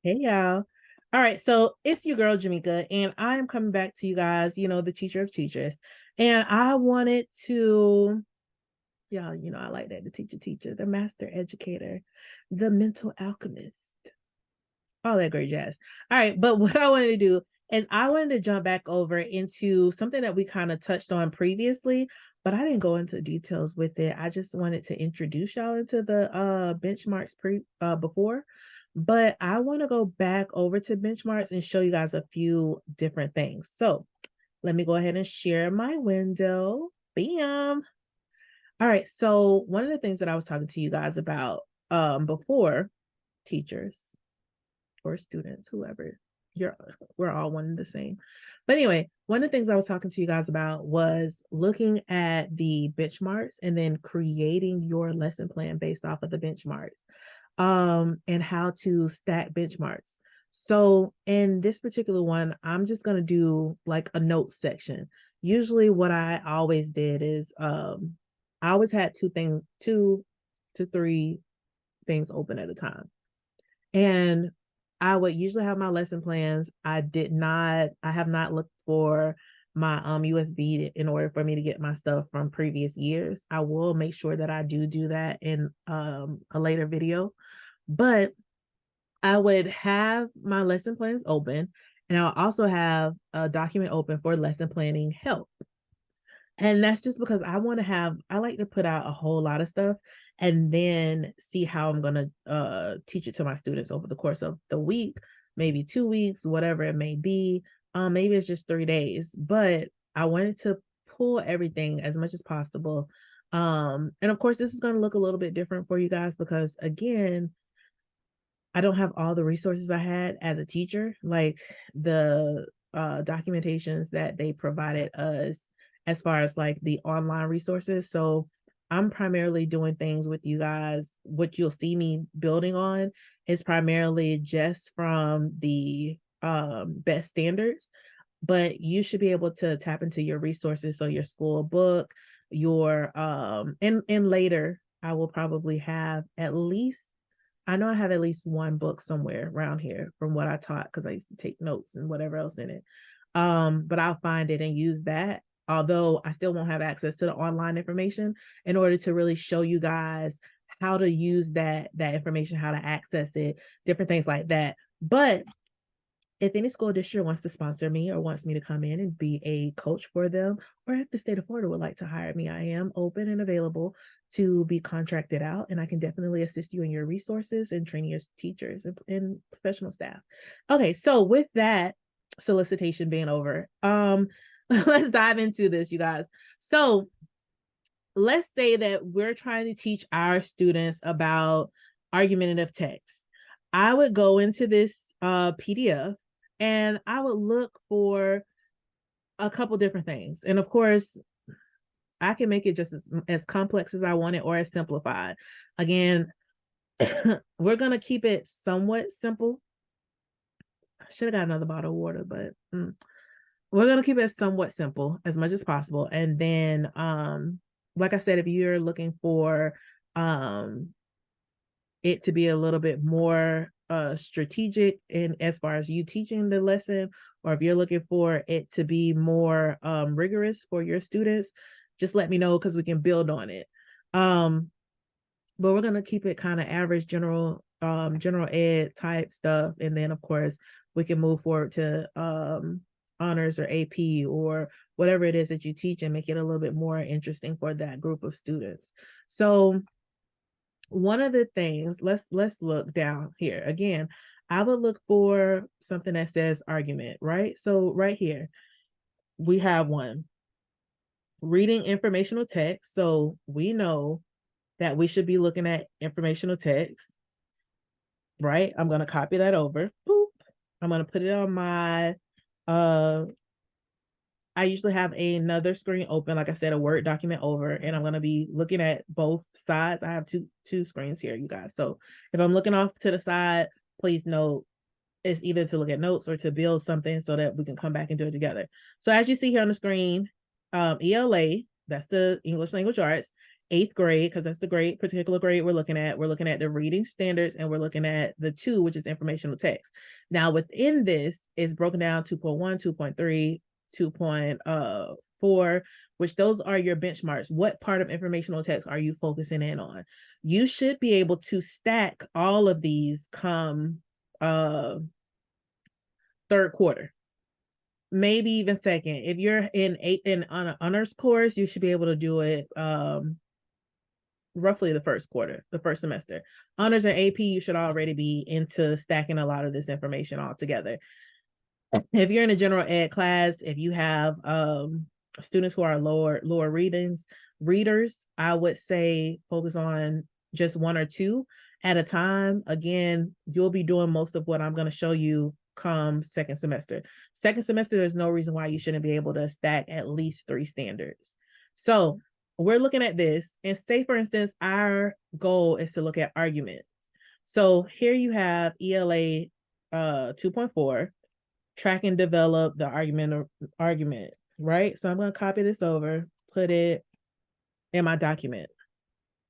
Hey y'all. All right, so it's your girl Jamekia, and I am coming back to you guys, the teacher of teachers. And I wanted to, y'all, I like that, the teacher, the master educator, the mental alchemist, all that great jazz. All right, but what I wanted to do is I wanted to jump back over into something that we kind of touched on previously, but I didn't go into details with it. I just wanted to introduce y'all into the benchmarks before. But I want to go back over to benchmarks and show you guys a few different things. So let me go ahead and share my window. Bam. All right. So one of the things that I was talking to you guys about before, teachers or students, whoever, we're all one and the same. But anyway, one of the things I was talking to you guys about was looking at the benchmarks and then creating your lesson plan based off of the benchmarks, and how to stack benchmarks. So in this particular one, I'm just going to do like a notes section. Usually what I always did is I always had two to three things open at a time. And I would usually have my lesson plans. I have not looked for my USB in order for me to get my stuff from previous years. I will make sure that I do that in a later video. But I would have my lesson plans open, and I'll also have a document open for lesson planning help. And that's just because I like to put out a whole lot of stuff and then see how I'm going to teach it to my students over the course of the week, maybe 2 weeks, whatever it may be. Maybe it's just 3 days, but I wanted to pull everything as much as possible. And of course, this is going to look a little bit different for you guys because, again, I don't have all the resources I had as a teacher, like the documentations that they provided us as far as like the online resources. So I'm primarily doing things with you guys. What you'll see me building on is primarily just from the best standards, but you should be able to tap into your resources. So your school book, your and later I will probably have at least, I know I have at least one book somewhere around here from what I taught because I used to take notes and whatever else in it. But I'll find it and use that. Although I still won't have access to the online information in order to really show you guys how to use that information, how to access it, different things like that. But if any school district wants to sponsor me or wants me to come in and be a coach for them, or if the state of Florida would like to hire me, I am open and available to be contracted out, and I can definitely assist you in your resources and training your teachers and professional staff. Okay, so with that solicitation being over, let's dive into this, you guys. So let's say that we're trying to teach our students about argumentative text. I would go into this PDF and I would look for a couple different things. And of course, I can make it just as complex as I want it or as simplified. Again, we're going to keep it somewhat simple. I should have got another bottle of water, but we're going to keep it somewhat simple as much as possible. And then, like I said, if you're looking for it to be a little bit more strategic in as far as you teaching the lesson, or if you're looking for it to be more rigorous for your students, just let me know because we can build on it. But we're gonna keep it kind of average general ed type stuff, and then of course we can move forward to honors or AP or whatever it is that you teach and make it a little bit more interesting for that group of students. So one of the things, let's look down here again. I would look for something that says argument, right? So right here we have one, reading informational text. So we know that we should be looking at informational text, right? I'm going to copy that over. Boop. I'm going to put it on my I usually have another screen open, like I said, a Word document over, and I'm going to be looking at both sides. I have two screens here, you guys. So if I'm looking off to the side, please note it's either to look at notes or to build something so that we can come back and do it together. So as you see here on the screen, ELA, that's the English Language Arts, eighth grade, because that's the grade, particular grade we're looking at. We're looking at the reading standards, and we're looking at the two, which is informational text. Now, within this is broken down 2.1, 2.3, 2.4, which those are your benchmarks. What part of informational text are you focusing in on? You should be able to stack all of these come third quarter, maybe even second. If you're in on an honors course, you should be able to do it roughly the first quarter, the first semester. Honors and AP, you should already be into stacking a lot of this information all together. If you're in a general ed class, if you have students who are lower readers, I would say focus on just one or two at a time. Again, you'll be doing most of what I'm going to show you come second semester. Second semester, there's no reason why you shouldn't be able to stack at least 3 standards. So we're looking at this, and say, for instance, our goal is to look at arguments. So here you have ELA 2.4, track and develop the argument, right? So I'm going to copy this over, put it in my document.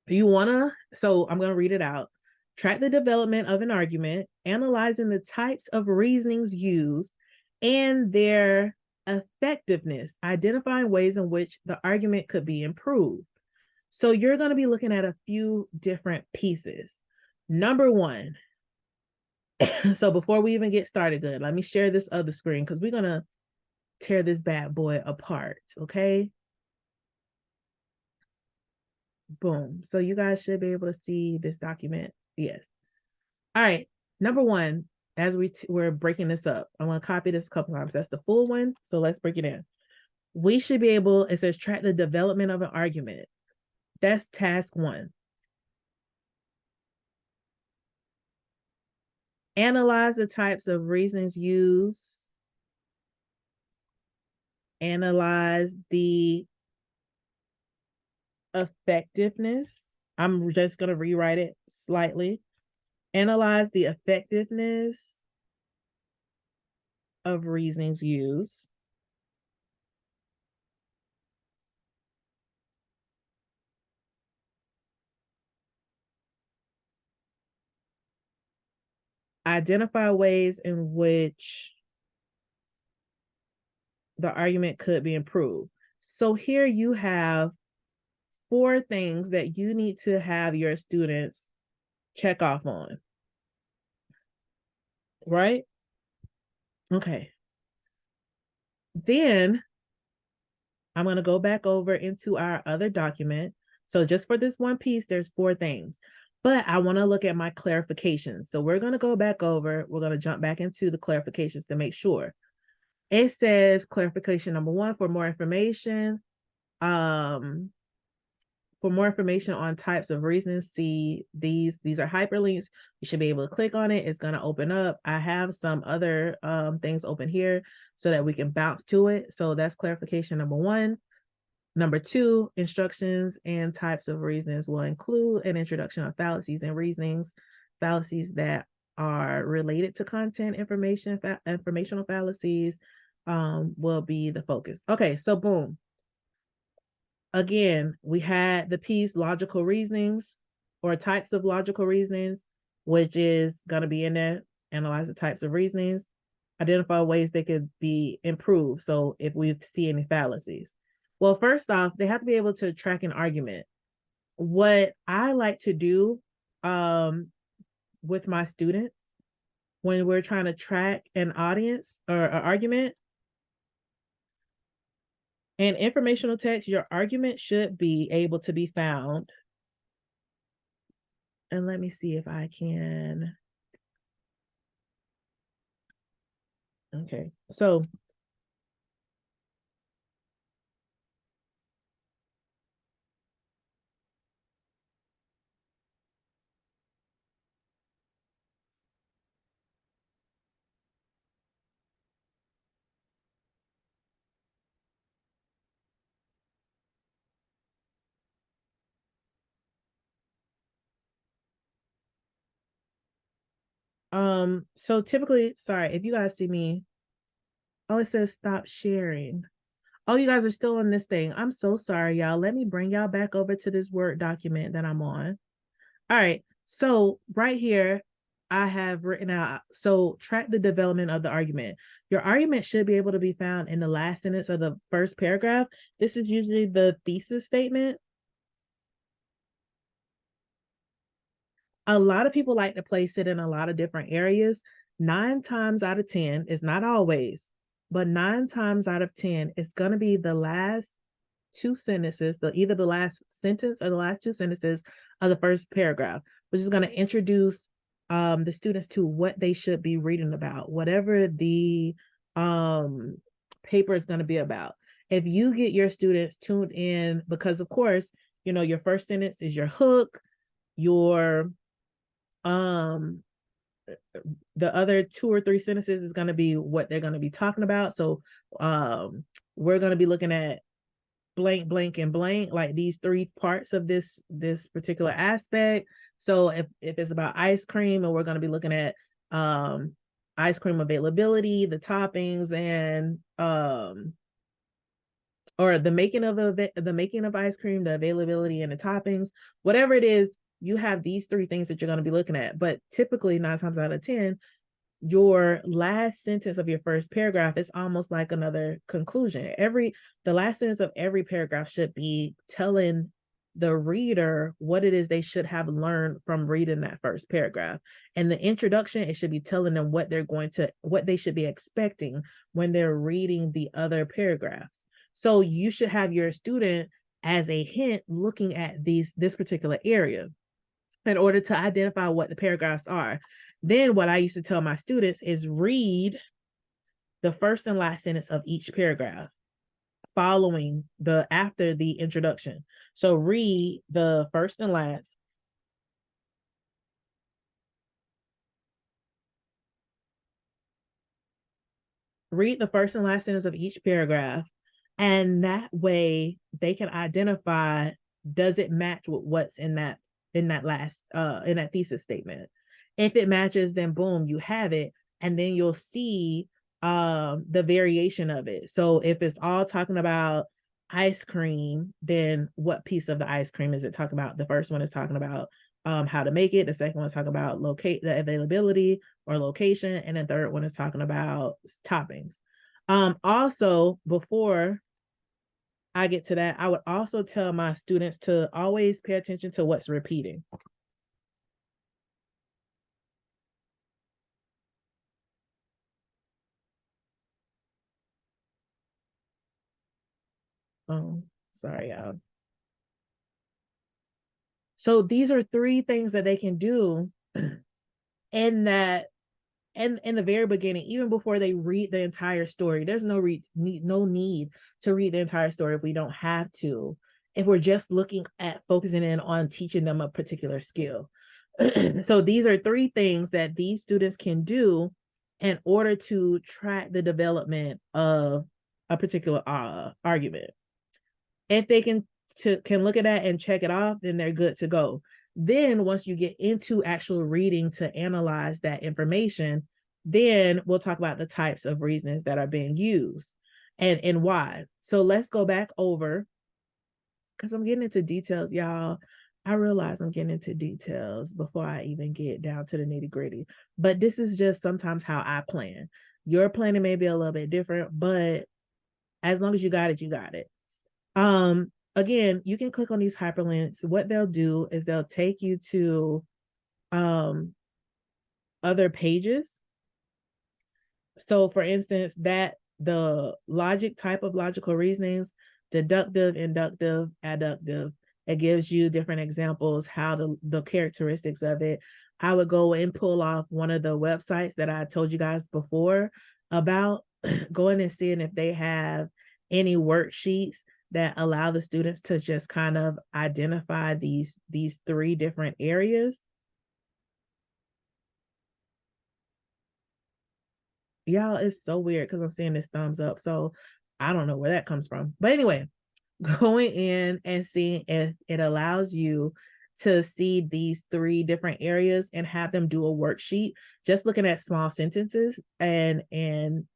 So I'm going to read it out. Track the development of an argument, analyzing the types of reasonings used and their effectiveness, identifying ways in which the argument could be improved. So you're going to be looking at a few different pieces. Number one, so before we even get started, good, let me share this other screen because we're going to tear this bad boy apart, okay? Boom. So you guys should be able to see this document. Yes. All right. Number one, as we're breaking this up, I'm going to copy this a couple times. That's the full one. So let's break it in. We should be able, it says track the development of an argument. That's task 1. Analyze the types of reasons used. Analyze the effectiveness. I'm just going to rewrite it slightly. Analyze the effectiveness of reasonings used. Identify ways in which the argument could be improved. So here you have 4 things that you need to have your students check off on. Right? Okay. Then I'm going to go back over into our other document. So just for this one piece, there's 4 things. But I want to look at my clarifications. So we're going to go back over. We're going to jump back into the clarifications to make sure. It says clarification number 1, for more information. For more information on types of reasons, see these are hyperlinks. You should be able to click on it. It's going to open up. I have some other things open here so that we can bounce to it. So that's clarification number 1. Number 2, instructions and types of reasons will include an introduction of fallacies and reasonings. Fallacies that are related to content information, informational fallacies will be the focus. Okay, so boom. Again, we had the piece logical reasonings or types of logical reasonings, which is going to be in there. Analyze the types of reasonings, identify ways they could be improved. So if we see any fallacies. Well, first off, they have to be able to track an argument. What I like to do with my students when we're trying to track an audience or an argument, in informational text, your argument should be able to be found. And let me see if I can. Okay, so so typically, sorry, if you guys see me, oh, it says stop sharing. Oh, you guys are still on this thing. I'm so sorry, y'all. Let me bring y'all back over to this Word document that I'm on. All right. So right here, I have written out, so track the development of the argument. Your argument should be able to be found in the last sentence of the first paragraph. This is usually the thesis statement. A lot of people like to place it in a lot of different areas. 9 times out of 10, it's not always, but 9 times out of 10, it's going to be the last two sentences, either the last sentence or the last two sentences of the first paragraph, which is going to introduce the students to what they should be reading about, whatever the um, paper is going to be about. If you get your students tuned in, because of course, your first sentence is your hook, your um the other two or three sentences is going to be what they're going to be talking about. So we're going to be looking at blank, blank, and blank, like these three parts of this particular aspect. So if it's about ice cream, and we're going to be looking at ice cream availability, the toppings, and or the making of ice cream, the availability, and the toppings, whatever it is, you have these three things that you're going to be looking at. But typically 9 times out of 10, your last sentence of your first paragraph is almost like another conclusion. The last sentence of every paragraph should be telling the reader what it is they should have learned from reading that first paragraph. And the introduction, it should be telling them what they should be expecting when they're reading the other paragraphs. So you should have your student as a hint looking at this particular area in order to identify what the paragraphs are. Then what I used to tell my students is read the first and last sentence of each paragraph following after the introduction. So read the first and last. Read the first and last sentence of each paragraph. And that way they can identify, does it match with what's in that thesis statement? If it matches, then boom, you have it. And then you'll see the variation of it. So if it's all talking about ice cream, then what piece of the ice cream is it talking about? The first one is talking about how to make it. The second one is talking about the availability or location, and the third one is talking about toppings. Also, before I get to that, I would also tell my students to always pay attention to what's repeating. Oh, sorry, y'all. So these are three things that they can do in that and in the very beginning, even before they read the entire story. There's no need to read the entire story if we don't have to, if we're just looking at focusing in on teaching them a particular skill. So these are three things that these students can do in order to track the development of a particular argument. If they can look at that and check it off, then they're good to go. Then once you get into actual reading to analyze that information, then we'll talk about the types of reasonings that are being used and why. So let's go back over, because I'm getting into details, y'all. I realize I'm getting into details before I even get down to the nitty gritty. But this is just sometimes how I plan. Your planning may be a little bit different, but as long as you got it, you got it. Again, you can click on these hyperlinks. What they'll do is they'll take you to other pages. So for instance, the logic type of logical reasonings, deductive, inductive, adductive, it gives you different examples, how the characteristics of it. I would go and pull off one of the websites that I told you guys before about, going and seeing if they have any worksheets that allow the students to just kind of identify these three different areas. Y'all, it's so weird because I'm seeing this thumbs up. So I don't know where that comes from. But anyway, going in and seeing if it allows you to see these three different areas and have them do a worksheet, just looking at small sentences and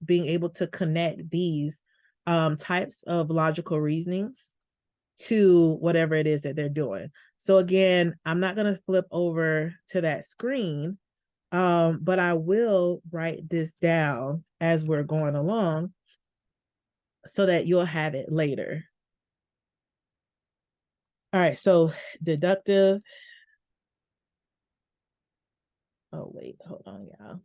being able to connect these types of logical reasonings to whatever it is that they're doing. So again, I'm not going to flip over to that screen, but I will write this down as we're going along so that you'll have it later. All right, so deductive. Oh, wait, hold on, y'all.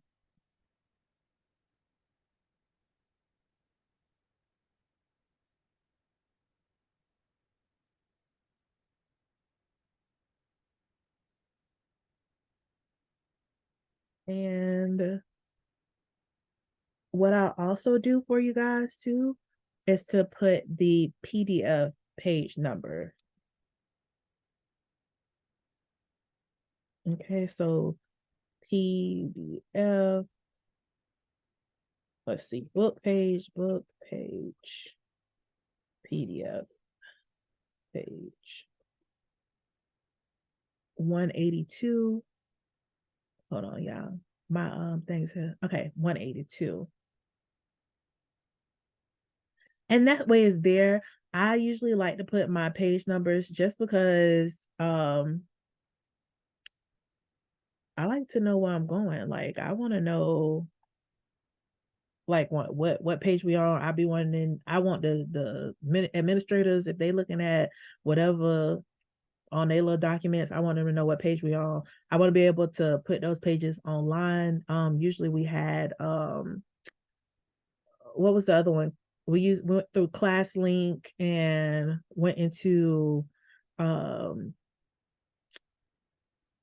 And what I'll also do for you guys too is to put the PDF page number. Okay, so PDF, let's see, book page, PDF page 182. Hold on, y'all. My things here. Okay, 182. And that way is there. I usually like to put my page numbers just because I like to know where I'm going. Like I want to know like what page we are. I be wanting I want the administrators if they looking at whatever on their little documents, I want them to know what page we are. I want to be able to put those pages online. Usually we had what was the other one? Went through ClassLink and went into um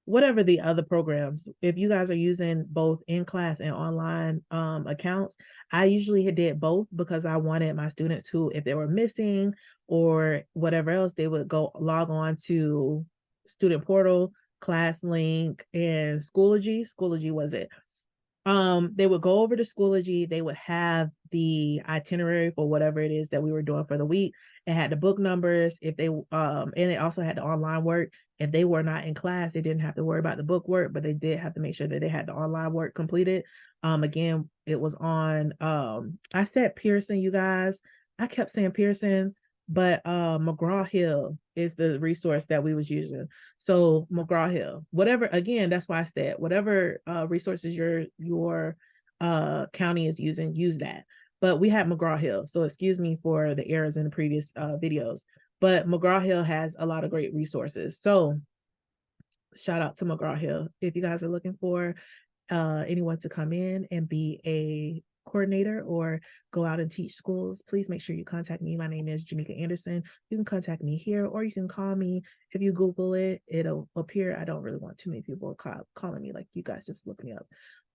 whatever the other programs. If you guys are using both in class and online accounts, I usually did both because I wanted my students to, if they were missing or whatever else, they would go log on to Student Portal, ClassLink, and Schoology. Schoology was it. They would go over to Schoology. They would have the itinerary for whatever it is that we were doing for the week. It had the book numbers. If they and it also had the online work. If they were not in class, they didn't have to worry about the book work, but they did have to make sure that they had the online work completed. Again, it was on I said Pearson, you guys. I kept saying Pearson, but McGraw-Hill is the resource that we was using. So McGraw-Hill, whatever, again, that's why I said whatever resources your county is using, use that. But we had McGraw-Hill, so excuse me for the errors in the previous videos. But McGraw-Hill has a lot of great resources. So shout out to McGraw-Hill. If you guys are looking for anyone to come in and be a coordinator or go out and teach schools, please make sure you contact me. My name is Jamekia Anderson. You can contact me here or you can call me. If you Google it, it'll appear. I don't really want too many people calling me like you guys just look me up.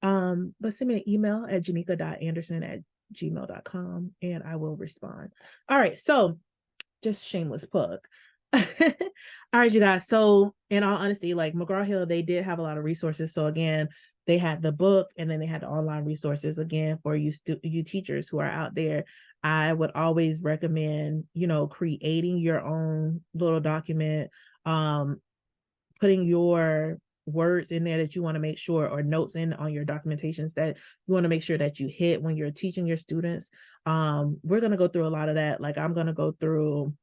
But send me an email at jamekia.anderson@gmail.com and I will respond. All right, so just shameless plug. All right, you guys. So, in all honesty, like McGraw-Hill, they did have a lot of resources. So again, they had the book, and then they had the online resources. Again, for you teachers who are out there, I would always recommend, creating your own little document, putting your words in there that you want to make sure, or notes in on your documentations that you want to make sure that you hit when you're teaching your students. We're gonna go through a lot of that. Like I'm gonna go through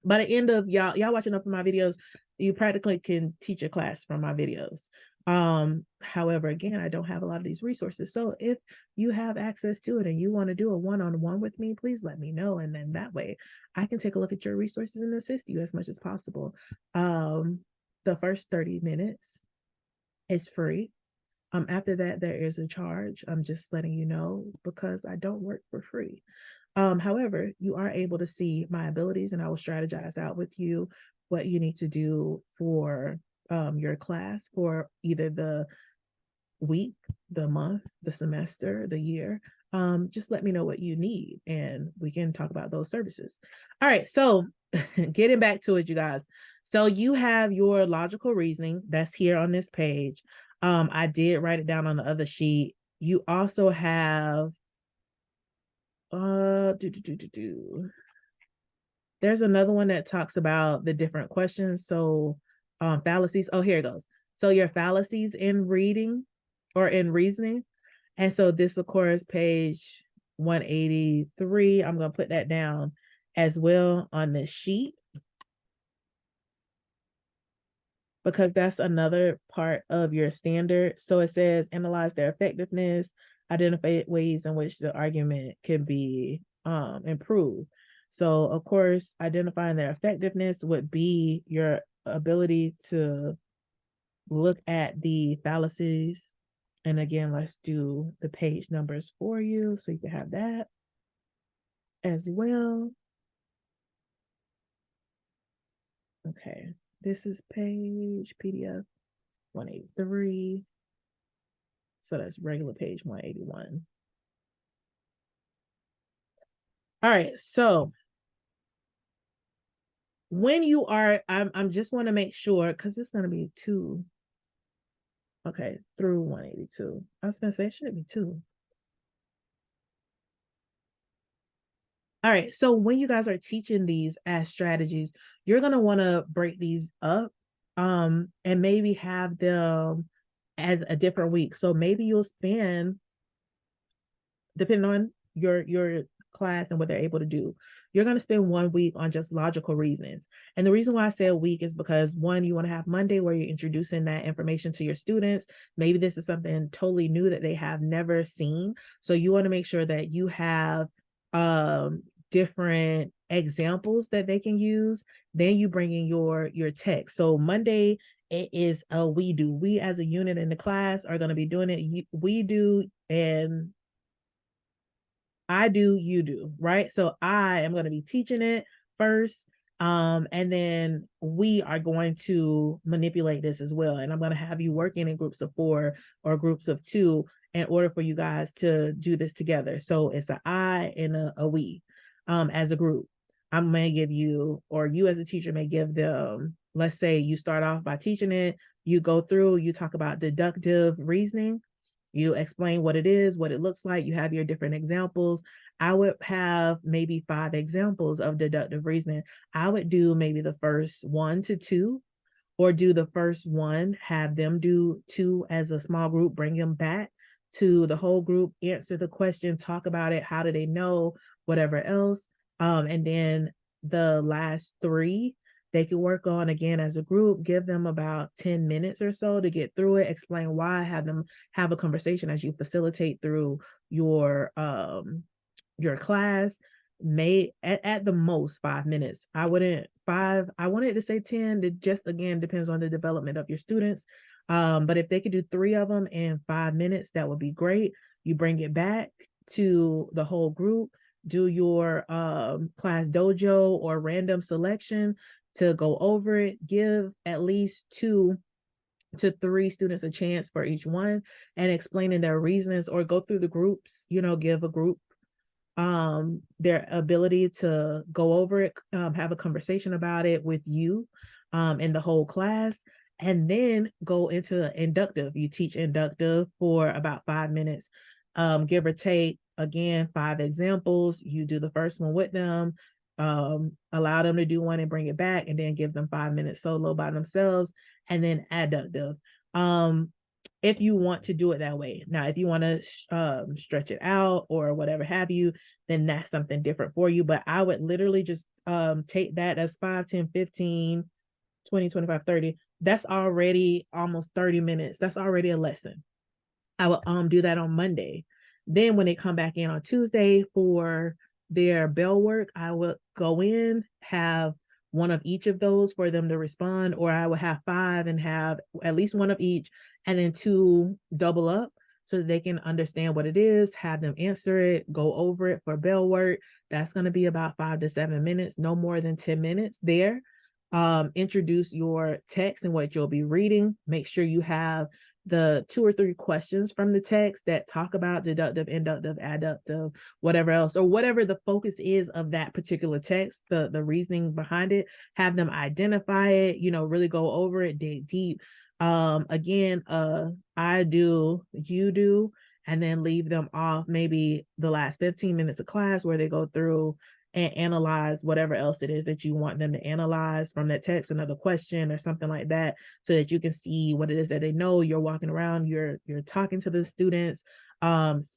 by the end of y'all watching up for my videos, you practically can teach a class from my videos. However, again, I don't have a lot of these resources. So if you have access to it and you want to do a one-on-one with me, please let me know. And then that way I can take a look at your resources and assist you as much as possible. The first 30 minutes is free. After that, there is a charge. I'm just letting you know because I don't work for free. However, you are able to see my abilities and I will strategize out with you what you need to do for your class for either the week, the month, the semester, the year. Just let me know what you need and we can talk about those services. All right, so getting back to it, you guys. So you have your logical reasoning that's here on this page. I did write it down on the other sheet. You also have there's another one that talks about the different questions. So fallacies. Oh, here it goes. So your fallacies in reading or in reasoning. And so this, of course, page 183. I'm going to put that down as well on this sheet because that's another part of your standard. So it says analyze their effectiveness, identify ways in which the argument can be improved. So, of course, identifying their effectiveness would be your ability to look at the fallacies. And again, let's do the page numbers for you so you can have that as well. Okay, this is page PDF 183. So that's regular page 181. All right, so when you are, I'm just want to make sure because it's going to be two. Okay, through 182. I was going to say it should be two. All right, so when you guys are teaching these as strategies, you're going to want to break these up and maybe have them as a different week. So maybe you'll spend, depending on your class and what they're able to do, you're going to spend 1 week on just logical reasons. And the reason why I say a week is because one, you want to have Monday where you're introducing that information to your students. Maybe this is something totally new that they have never seen. So you want to make sure that you have different examples that they can use. Then you bring in your text. So Monday it is a we as a unit in the class are going to be doing it. We do, and I do, you do, right? So I am going to be teaching it first. And then we are going to manipulate this as well. And I'm going to have you working in groups of 4 or groups of 2 in order for you guys to do this together. So it's an I and a we as a group. I'm going to give you, or you as a teacher may give them, let's say you start off by teaching it, you go through, you talk about deductive reasoning, you explain what it is, what it looks like, you have your different examples. I would have maybe 5 examples of deductive reasoning. I would do maybe the first 1 to 2, or do the first one, have them do 2 as a small group, bring them back to the whole group, answer the question, talk about it, how do they know, whatever else. And then the last 3 they can work on again as a group, give them about 10 minutes or so to get through it, explain why, have them have a conversation as you facilitate through your class. May at the most 5 minutes. I wouldn't 5, I wanted to say 10. It just again depends on the development of your students. But if they could do 3 of them in 5 minutes, that would be great. You bring it back to the whole group, do your class dojo or random selection to go over it, give at least 2 to 3 students a chance for each one and explaining their reasons, or go through the groups, give a group their ability to go over it, have a conversation about it with you and the whole class, and then go into inductive. You teach inductive for about 5 minutes, give or take, again, 5 examples. You do the first one with them, allow them to do one and bring it back, and then give them 5 minutes solo by themselves, and then adductive. If you want to do it that way. Now, if you want to stretch it out or whatever have you, then that's something different for you. But I would literally just take that as 5, 10, 15, 20, 25, 30. That's already almost 30 minutes. That's already a lesson. I will do that on Monday. Then when they come back in on Tuesday for their bell work, I will go in, have one of each of those for them to respond, or I will have 5 and have at least one of each, and then 2 double up so that they can understand what it is, have them answer it, go over it for bell work. That's going to be about 5 to 7 minutes, no more than 10 minutes there. Introduce your text and what you'll be reading. Make sure you have the 2 or 3 questions from the text that talk about deductive, inductive, adductive, whatever else, or whatever the focus is of that particular text, the reasoning behind it. Have them identify it, really go over it, dig deep. Again, I do, you do, and then leave them off maybe the last 15 minutes of class where they go through and analyze whatever else it is that you want them to analyze from that text, another question or something like that, so that you can see what it is that they know. You're walking around, you're talking to the students,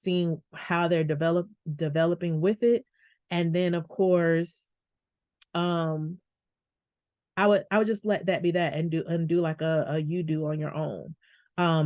seeing how they're developing with it. And then of course, um I would just let that be that, and do like a you do on your own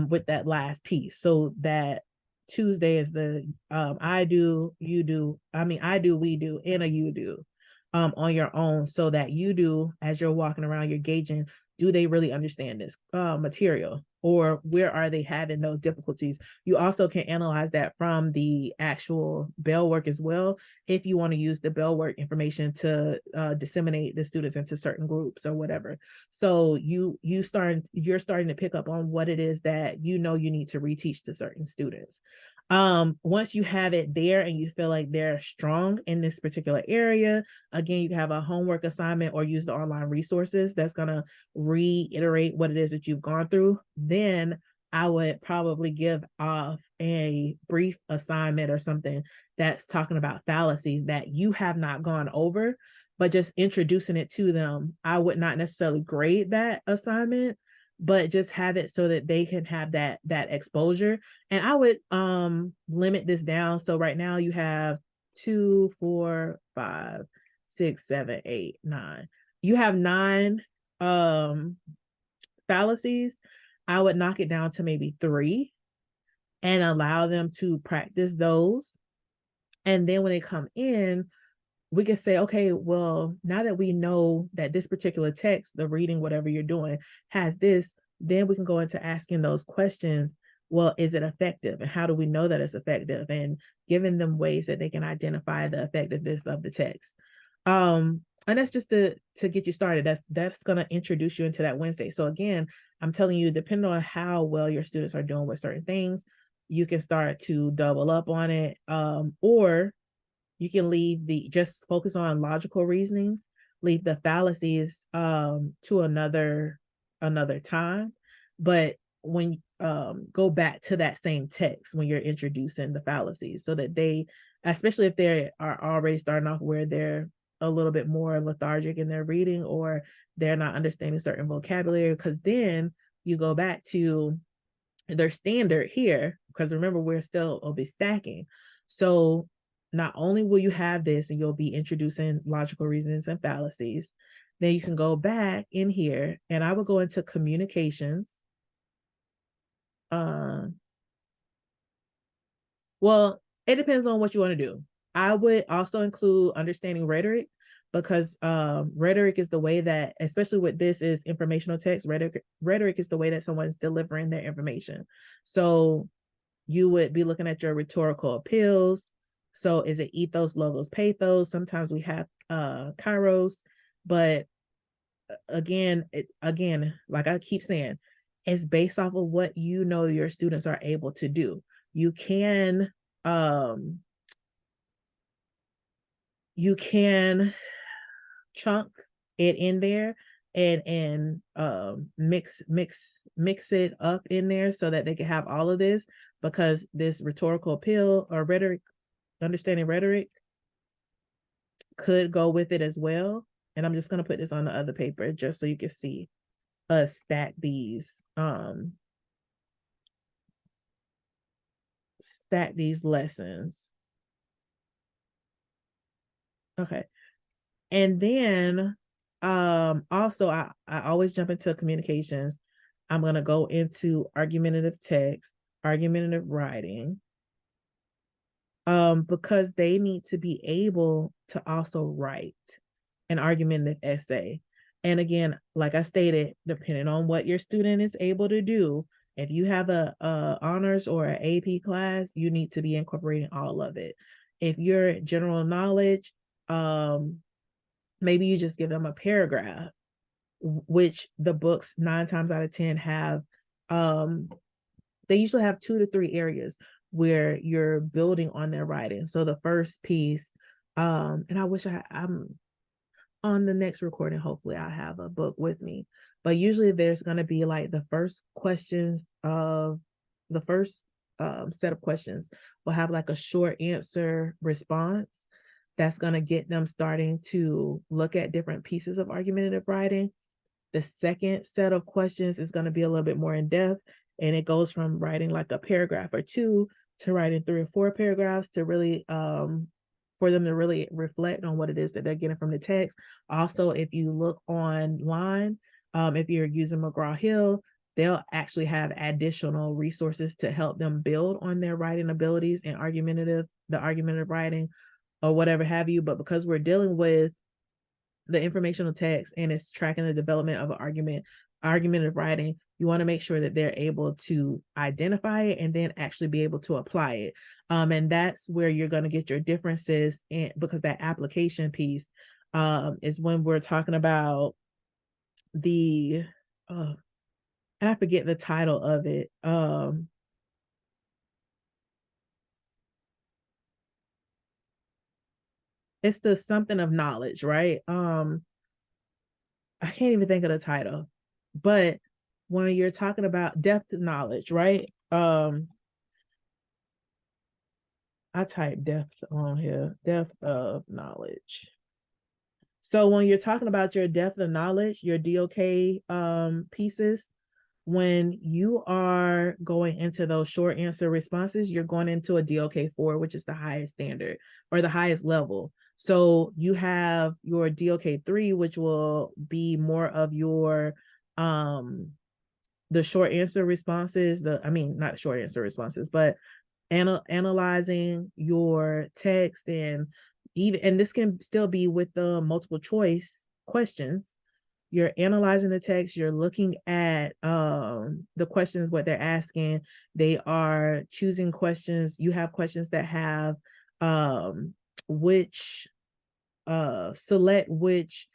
with that last piece, so that Tuesday is the I do, you do, I mean I do, we do, and a you do on your own, so that you do, as you're walking around, you're gauging, do they really understand this material, or where are they having those difficulties. You also can analyze that from the actual bell work as well, if you want to use the bell work information to disseminate the students into certain groups or whatever. So you're starting to pick up on what it is that you know you need to reteach to certain students. Once you have it there and you feel like they're strong in this particular area, again, you can have a homework assignment or use the online resources that's going to reiterate what it is that you've gone through. Then I would probably give off a brief assignment or something that's talking about fallacies that you have not gone over, but just introducing it to them. I would not necessarily grade that assignment, but just have it so that they can have that exposure. And I would limit this down. So right now you have 2, 4, 5, 6, 7, 8, 9. You have 9 fallacies. I would knock it down to maybe 3 and allow them to practice those. And then when they come in, we can say, okay, well, now that we know that this particular text, the reading, whatever you're doing, has this, then we can go into asking those questions. Well, is it effective? And how do we know that it's effective? And giving them ways that they can identify the effectiveness of the text. And that's just to get you started. That's gonna introduce you into that Wednesday. So again, I'm telling you, depending on how well your students are doing with certain things, you can start to double up on it. Or you can leave the just focus on logical reasonings, leave the fallacies to another time. But when go back to that same text when you're introducing the fallacies, so that they, especially if they are already starting off where they're a little bit more lethargic in their reading, or they're not understanding certain vocabulary, because then you go back to their standard here, because remember, we're still will be stacking. So not only will you have this and you'll be introducing logical reasonings and fallacies, then you can go back in here and I would go into communications. uh well, it depends on what you want to do. I would also include understanding rhetoric, because rhetoric is the way that, especially with this is informational text, rhetoric is the way that someone's delivering their information. So you would be looking at your rhetorical appeals. So is it ethos, logos, pathos? Sometimes we have kairos, but again, like I keep saying, it's based off of what you know your students are able to do. You can um you can chunk it in there and mix it up in there so that they can have all of this, because this rhetorical appeal or rhetoric, understanding rhetoric, could go with it as well. And I'm just going to put this on the other paper just so you can see us um stack these lessons. Okay. And then also I always jump into communications. I'm going to go into argumentative text, argumentative writing, because they need to be able to also write an argumentative essay. And again, like I stated, depending on what your student is able to do, if you have a honors or an AP class, you need to be incorporating all of it. If you're general knowledge, maybe you just give them a paragraph, which the books 9 times out of 10 have. They usually have 2 to 3 areas where you're building on their writing. So the first piece, and I wish I'm on the next recording, hopefully I have a book with me, but usually there's going to be like the first questions of the first set of questions will have like a short answer response. That's going to get them starting to look at different pieces of argumentative writing. The second set of questions is going to be a little bit more in depth, and it goes from writing like a paragraph or two to writing 3 or 4 paragraphs to really for them to really reflect on what it is that they're getting from the text. Also, if you look online, if you're using McGraw-Hill, they'll actually have additional resources to help them build on their writing abilities and the argumentative writing or whatever have you. But because we're dealing with the informational text and it's tracking the development of an argumentative writing, you want to make sure that they're able to identify it and then actually be able to apply it. And that's where you're going to get your differences in, because that application piece is when we're talking about the and I forget the title of it. It's the something of knowledge, right? I can't even think of the title, but when you're talking about depth of knowledge, right? I type depth on here, depth of knowledge. So when you're talking about your depth of knowledge, your DOK pieces, when you are going into those short answer responses, you're going into a DOK 4, which is the highest standard or the highest level. So you have your DOK 3, which will be more of your the short answer responses, not short answer responses, but analyzing your text, and this can still be with the multiple choice questions. You're analyzing the text, you're looking at the questions, what they're asking. They are choosing questions. You have questions that have which select which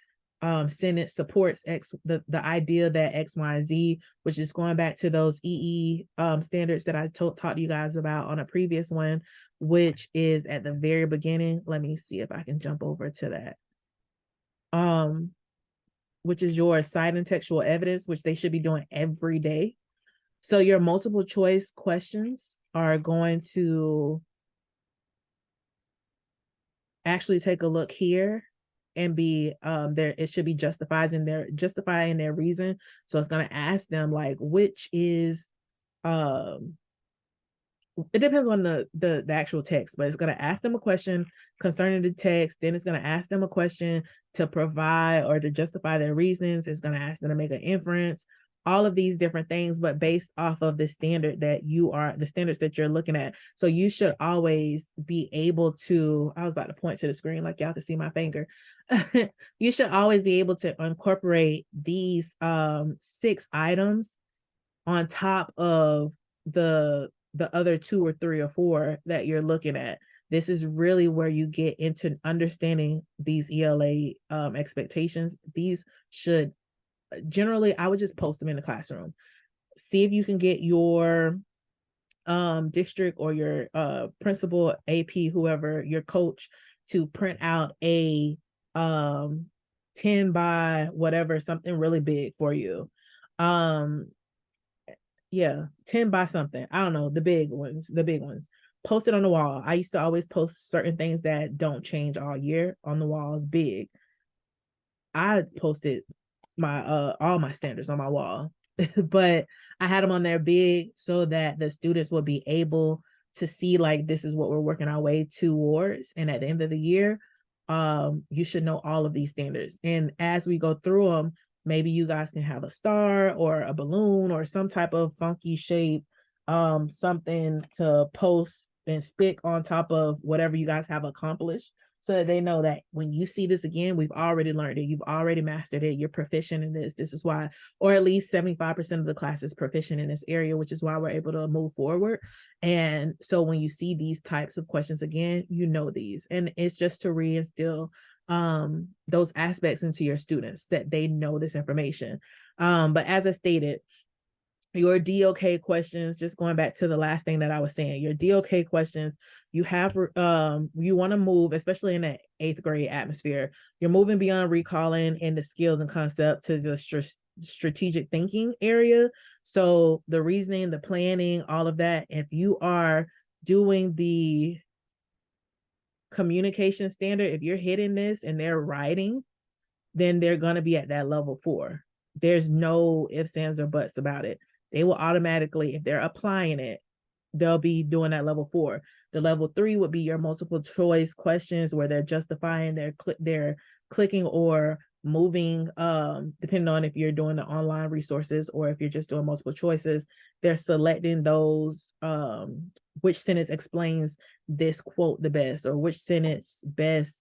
sentence supports the idea that X, Y, and Z, which is going back to those EE standards that I talked to you guys about on a previous one, which is at the very beginning. Let me see if I can jump over to that. Which is your cite and textual evidence, which they should be doing every day. So your multiple choice questions are going to actually take a look here and be there. It should be justifying their reason. So it's going to ask them like, which is it depends on the actual text, but it's going to ask them a question concerning the text. Then it's going to ask them a question to provide or to justify their reasons. It's going to ask them to make an inference, all of these different things, but based off of the standards that you're looking at. So you should always be able to, I was about to point to the screen like y'all can see my finger. You should always be able to incorporate these 6 items on top of the other 2 or 3 or 4 that you're looking at. This is really where you get into understanding these ELA expectations. These should generally, I would just post them in the classroom. See if you can get your district or your principal, AP, whoever, your coach, to print out a 10 by whatever, something really big for you. Yeah, 10 by something. I don't know, the big ones. Post it on the wall. I used to always post certain things that don't change all year on the walls big. I posted my all my standards on my wall. But I had them on there big so that the students would be able to see like this is what we're working our way towards. And at the end of the year, you should know all of these standards. And as we go through them, maybe you guys can have a star or a balloon or some type of funky shape, something to post and stick on top of whatever you guys have accomplished, so that they know that when you see this again, we've already learned it, you've already mastered it, you're proficient in this. This is why, or at least 75% of the class is proficient in this area, which is why we're able to move forward. And so when you see these types of questions again, you know these, and it's just to reinstill those aspects into your students, that they know this information. But as I stated, your DOK questions, just going back to the last thing that I was saying, your DOK questions, you have you want to move, especially in the 8th grade atmosphere, you're moving beyond recalling and the skills and concept to the strategic thinking area. So the reasoning, the planning, all of that, if you are doing the communication standard, if you're hitting this and they're writing, then they're going to be at that level 4. There's no ifs, ands, or buts about it. They will automatically, if they're applying it, they'll be doing that level 4. The level 3 would be your multiple choice questions where they're justifying their clicking or moving, depending on if you're doing the online resources or if you're just doing multiple choices. They're selecting those, which sentence explains this quote the best, or which sentence best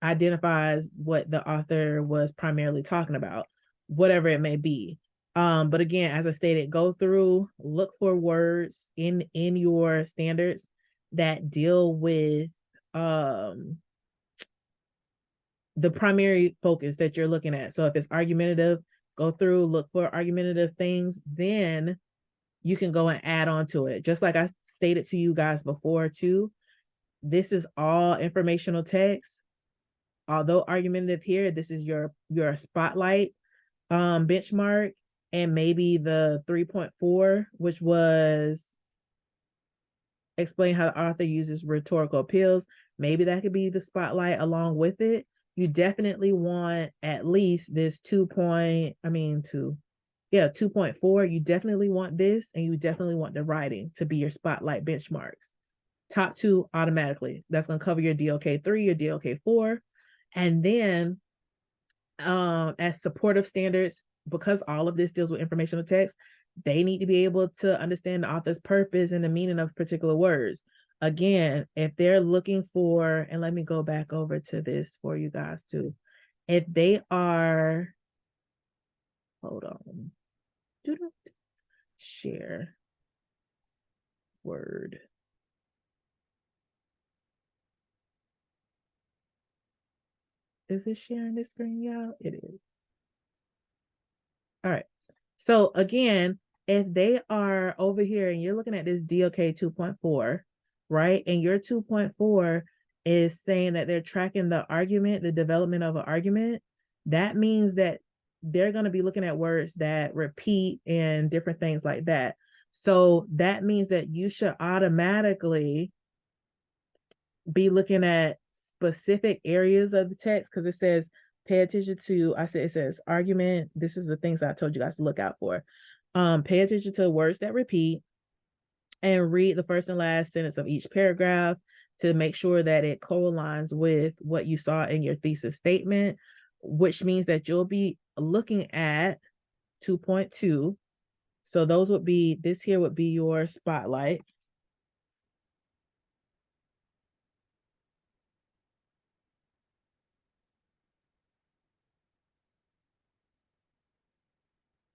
identifies what the author was primarily talking about, whatever it may be. But again, as I stated, go through, look for words in your standards that deal with the primary focus that you're looking at. So if it's argumentative, go through, look for argumentative things, then you can go and add on to it. Just like I stated to you guys before too, this is all informational text. Although argumentative here, this is your spotlight benchmark, and maybe the 3.4, which was explain how the author uses rhetorical appeals. Maybe that could be the spotlight along with it. You definitely want at least this 2.4. You definitely want this, and you definitely want the writing to be your spotlight benchmarks. Top 2 automatically. That's going to cover your DLK 3, your DLK 4. And then as supportive standards, because all of this deals with informational text, they need to be able to understand the author's purpose and the meaning of particular words. Again, if they're looking for, and let me go back over to this for you guys too. If they are, hold on, share word. Is it sharing this screen, y'all? It is. All right. So again, if they are over here and you're looking at this DLK 2.4, right? And your 2.4 is saying that they're tracking the argument, the development of an argument, that means that they're going to be looking at words that repeat and different things like that. So that means that you should automatically be looking at specific areas of the text, because it says pay attention to, it says argument. This is the things I told you guys to look out for. Pay attention to words that repeat and read the first and last sentence of each paragraph to make sure that it co-aligns with what you saw in your thesis statement, which means that you'll be looking at 2.2. So those would be, this here would be your spotlight.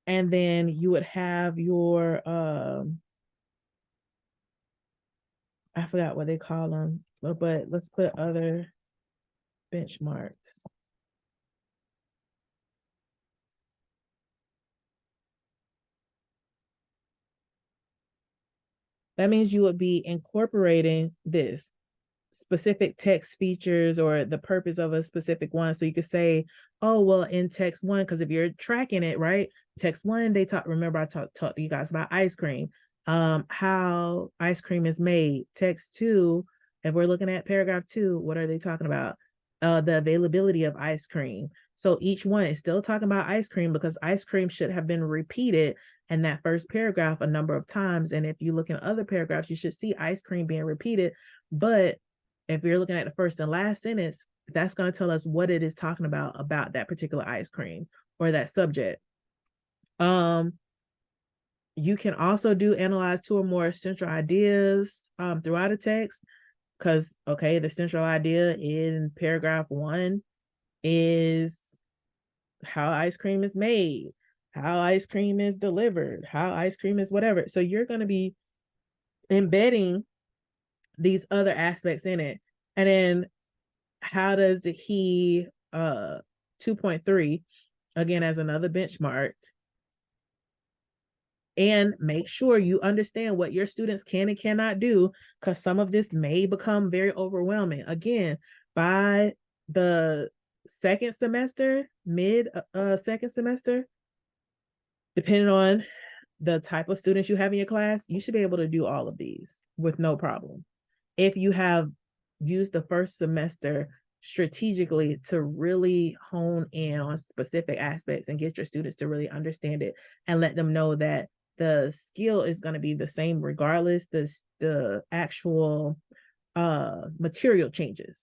And then you would have your, I forgot what they call them, but let's put other benchmarks. That means you would be incorporating this specific text features or the purpose of a specific one. So you could say, oh, well, in text 1, because if you're tracking it, right? Text 1, they remember I talked to you guys about ice cream, how ice cream is made. Text 2, if we're looking at paragraph 2, what are they talking about? The availability of ice cream. So each one is still talking about ice cream because ice cream should have been repeated in that first paragraph a number of times. And if you look in other paragraphs, you should see ice cream being repeated. But if you're looking at the first and last sentence, that's going to tell us what it is talking about that particular ice cream or that subject. You can also do analyze 2 or more central ideas throughout a text, because, okay, the central idea in paragraph 1 is how ice cream is made, how ice cream is delivered, how ice cream is whatever. So you're going to be embedding these other aspects in it. And then how does he 2.3, again, as another benchmark, and make sure you understand what your students can and cannot do, because some of this may become very overwhelming. Again, by the second semester, mid second semester, depending on the type of students you have in your class, you should be able to do all of these with no problem. If you have use the first semester strategically to really hone in on specific aspects and get your students to really understand it and let them know that the skill is going to be the same regardless. The actual material changes.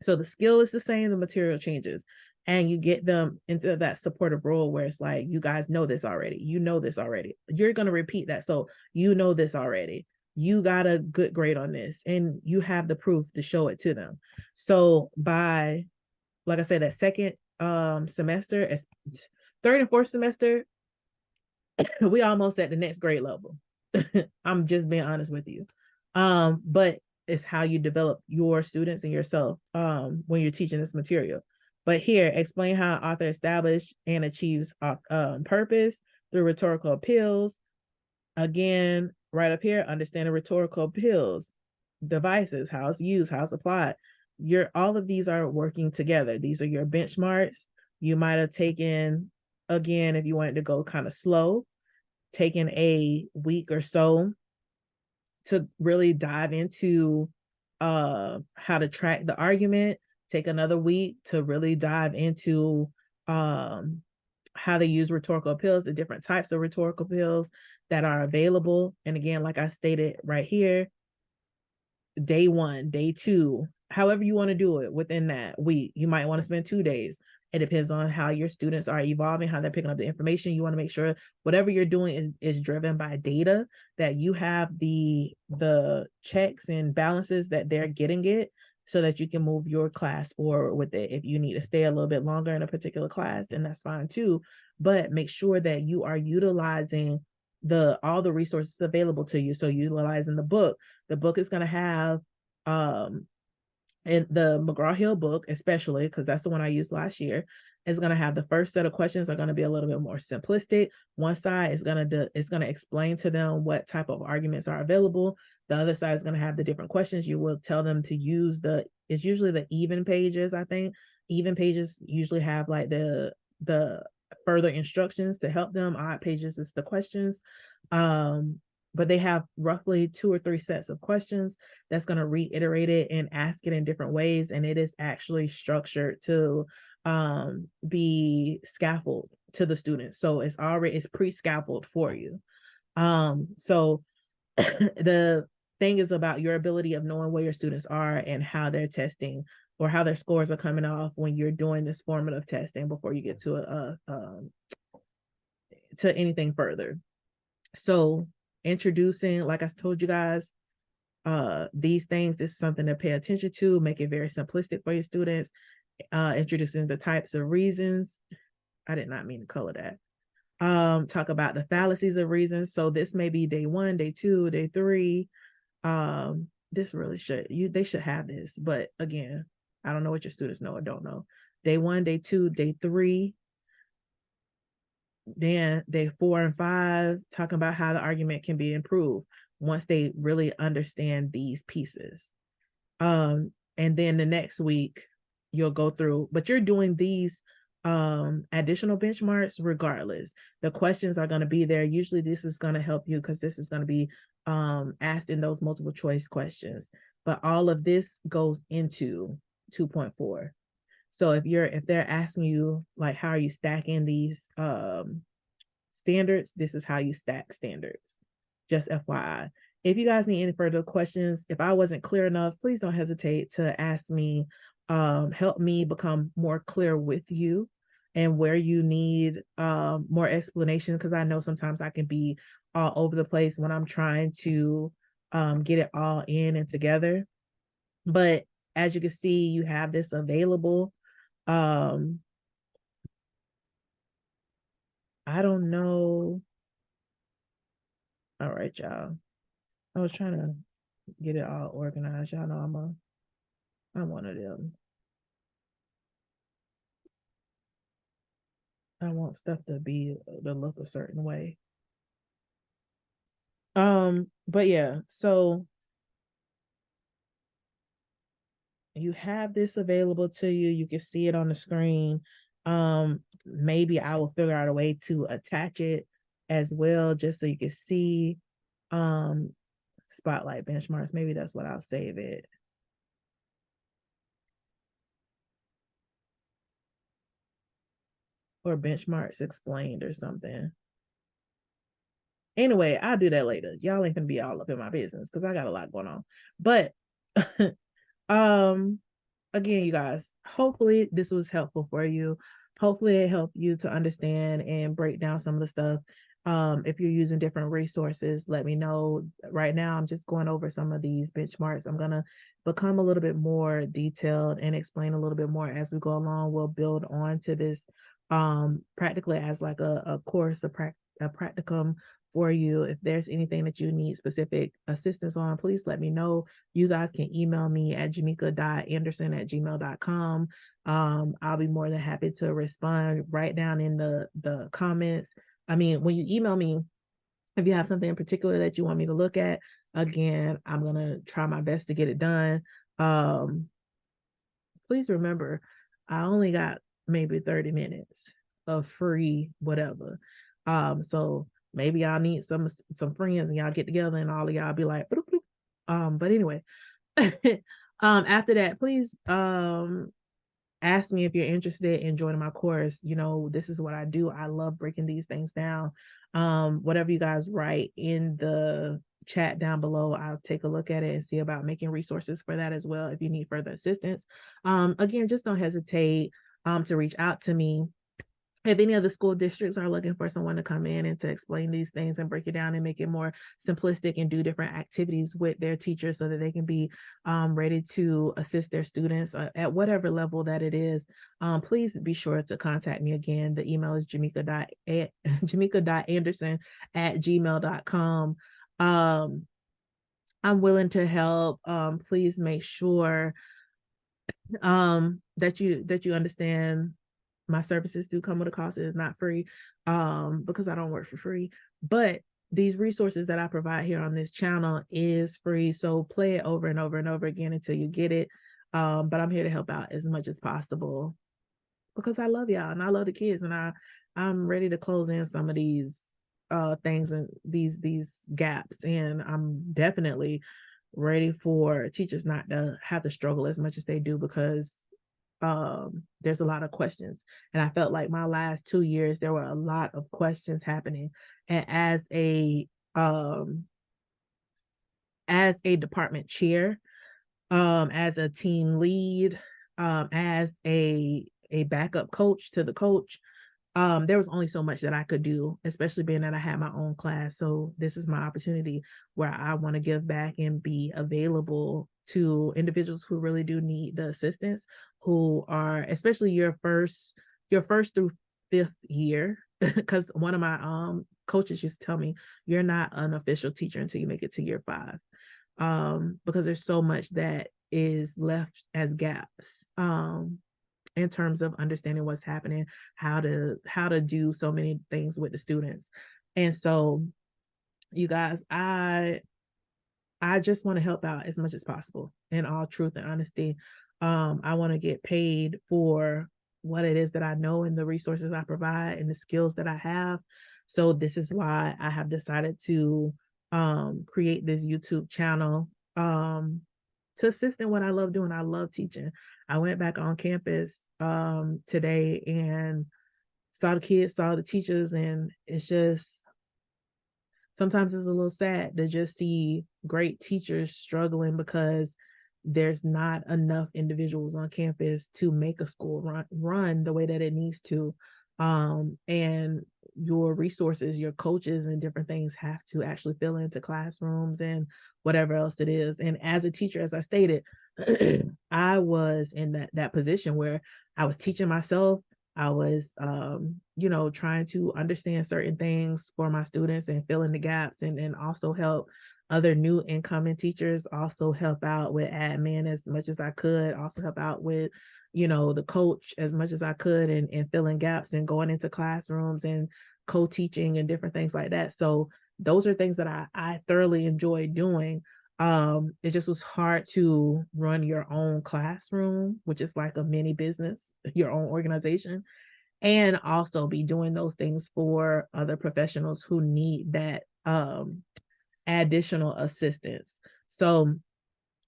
So the skill is the same, the material changes. And you get them into that supportive role where it's like, you guys know this already. You know this already. You're going to repeat that. So you know this already. You got a good grade on this and you have the proof to show it to them. So by, like I said, that second semester, as third and fourth semester, we almost at the next grade level. I'm just being honest with you. But it's how you develop your students and yourself when you're teaching this material. But here, explain how an author established and achieves purpose through rhetorical appeals. Again, right up here, understand the rhetorical appeals, devices, how it's used, how it's applied. All of these are working together. These are your benchmarks. You might have taken, again, if you wanted to go kind of slow, taken a week or so to really dive into how to track the argument, take another week to really dive into how to use rhetorical appeals, the different types of rhetorical appeals that are available. And again, like I stated right here, day one, day two, however you want to do it within that week. You might want to spend 2 days. It depends on how your students are evolving, how they're picking up the information. You want to make sure whatever you're doing is driven by data, that you have the checks and balances that they're getting it, so that you can move your class forward with it. If you need to stay a little bit longer in a particular class, then that's fine too. But make sure that you are utilizing all the resources available to you. So utilizing the book is going to have and the McGraw-Hill book, especially because that's the one I used last year, is going to have the first set of questions are going to be a little bit more simplistic. One side is going to explain to them what type of arguments are available. The other side is going to have the different questions. You will tell them to use it's usually the even pages. I think even pages usually have like the further instructions to help them. Odd pages is the questions. But they have roughly 2 or 3 sets of questions that's going to reiterate it and ask it in different ways. And it is actually structured to be scaffold to the students. So it's pre-scaffold for you. So the thing is about your ability of knowing where your students are and how they're testing or how their scores are coming off when you're doing this formative testing before you get to anything further. So introducing, like I told you guys, these things, this is something to pay attention to, make it very simplistic for your students. Introducing the types of reasons. I did not mean to color that. Talk about the fallacies of reasons. So this may be day 1, day 2, day 3. This really they should have this, but again, I don't know what your students know or don't know. Day 1, day 2, day 3, then day 4 and 5, talking about how the argument can be improved once they really understand these pieces. And then the next week you'll go through, but you're doing these additional benchmarks regardless. The questions are going to be there. Usually this is going to help you because this is going to be asked in those multiple choice questions. But all of this goes into 2.4. So if they're asking you like how are you stacking these standards, this is how you stack standards. Just FYI. If you guys need any further questions, if I wasn't clear enough, please don't hesitate to ask me. Help me become more clear with you and where you need more explanation, because I know sometimes I can be all over the place when I'm trying to get it all in and together. But as you can see, you have this available. I don't know. All right, y'all. I was trying to get it all organized. Y'all know I'm one of them. I want stuff to look a certain way. But yeah, so you have this available to you. You can see it on the screen. Maybe I will figure out a way to attach it as well, just so you can see spotlight benchmarks. Maybe that's what I'll save it. or benchmarks explained or something. Anyway, I'll do that later. Y'all ain't gonna be all up in my business because I got a lot going on. But um again, you guys, hopefully this was helpful for you. Hopefully it helped you to understand and break down some of the stuff. If you're using different resources, let me know. Right now, I'm just going over some of these benchmarks. I'm gonna become a little bit more detailed and explain a little bit more as we go along. We'll build on to this practically as like a course, a practicum for you. If there's anything that you need specific assistance on, please let me know. You guys can email me at jamekia.anderson@gmail.com. I'll be more than happy to respond right down in the comments. I mean, when you email me, if you have something in particular that you want me to look at, again, I'm gonna try my best to get it done. Please remember, I only got maybe 30 minutes of free whatever. So maybe I'll need some friends and y'all get together and all of y'all be like, bloop, bloop. But anyway, after that, please ask me if you're interested in joining my course. You know, this is what I do. I love breaking these things down. Whatever you guys write in the chat down below, I'll take a look at it and see about making resources for that as well if you need further assistance. Again, just don't hesitate to reach out to me. If any of the school districts are looking for someone to come in and to explain these things and break it down and make it more simplistic and do different activities with their teachers so that they can be ready to assist their students at whatever level that it is, please be sure to contact me again. The email is jamekia.anderson@gmail.com. I'm willing to help. Please make sure that you understand my services do come with a cost. It is not free because I don't work for free, but these resources that I provide here on this channel is free. So play it over and over and over again until you get it. But I'm here to help out as much as possible because I love y'all and I love the kids, and I'm ready to close in some of these things and these gaps, and I'm definitely ready for teachers not to have to struggle as much as they do because there's a lot of questions, and I felt like my last 2 years there were a lot of questions happening, and as a department chair, as a team lead, as a backup coach to the coach, there was only so much that I could do, especially being that I had my own class. So this is my opportunity where I want to give back and be available to individuals who really do need the assistance, who are especially your first through fifth year. Because one of my coaches used to tell me, you're not an official teacher until you make it to year 5. Because there's so much that is left as gaps. In terms of understanding what's happening, how to do so many things with the students. And so, you guys, I just want to help out as much as possible in all truth and honesty. I want to get paid for what it is that I know and the resources I provide and the skills that I have. So this is why I have decided to create this YouTube channel to assist in what I love doing. I love teaching. I went back on campus today and saw the kids, saw the teachers, and it's just sometimes it's a little sad to just see great teachers struggling because there's not enough individuals on campus to make a school run the way that it needs to. And your resources, your coaches and different things have to actually fill into classrooms and whatever else it is. And as a teacher, as I stated, I was in that position where I was teaching myself. I was, trying to understand certain things for my students and fill in the gaps, and also help other new incoming teachers, also help out with admin as much as I could, also help out with, the coach as much as I could, and filling gaps and going into classrooms and co-teaching and different things like that. So those are things that I thoroughly enjoy doing. It just was hard to run your own classroom, which is like a mini business, your own organization, and also be doing those things for other professionals who need that additional assistance. So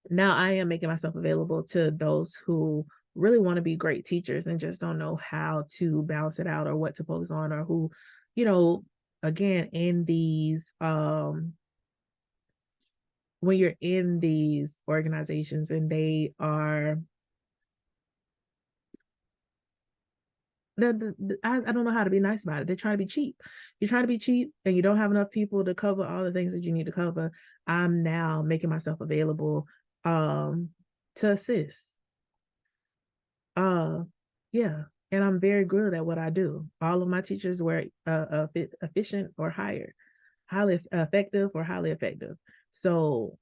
now I am making myself available to those who really want to be great teachers and just don't know how to balance it out or what to focus on or who, you know, again, in these when you're in these organizations and they are I don't know how to be nice about it. They're trying to be cheap. You're trying to be cheap and you don't have enough people to cover all the things that you need to cover. I'm now making myself available um to assist. Uh yeah. And I'm very good at what I do. All of my teachers were efficient or higher, highly effective or highly effective. So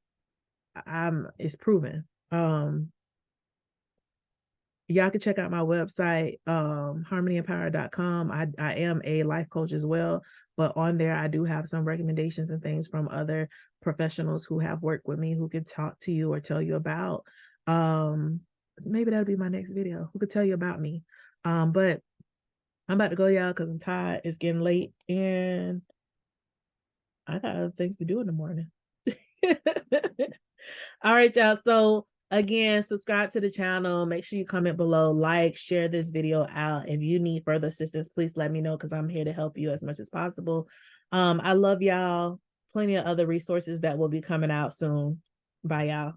I'm it's proven. Y'all can check out my website, harmonyandpower.com. I am a life coach as well, but on there I do have some recommendations and things from other professionals who have worked with me who can talk to you or tell you about. Um, maybe that'll be my next video. Who could tell you about me? But I'm about to go, y'all, because I'm tired. It's getting late and I got other things to do in the morning. All right, y'all. So again, subscribe to the channel. Make sure you comment below, like, share this video out. If you need further assistance, please let me know because I'm here to help you as much as possible. I love y'all. Plenty of other resources that will be coming out soon. Bye, y'all.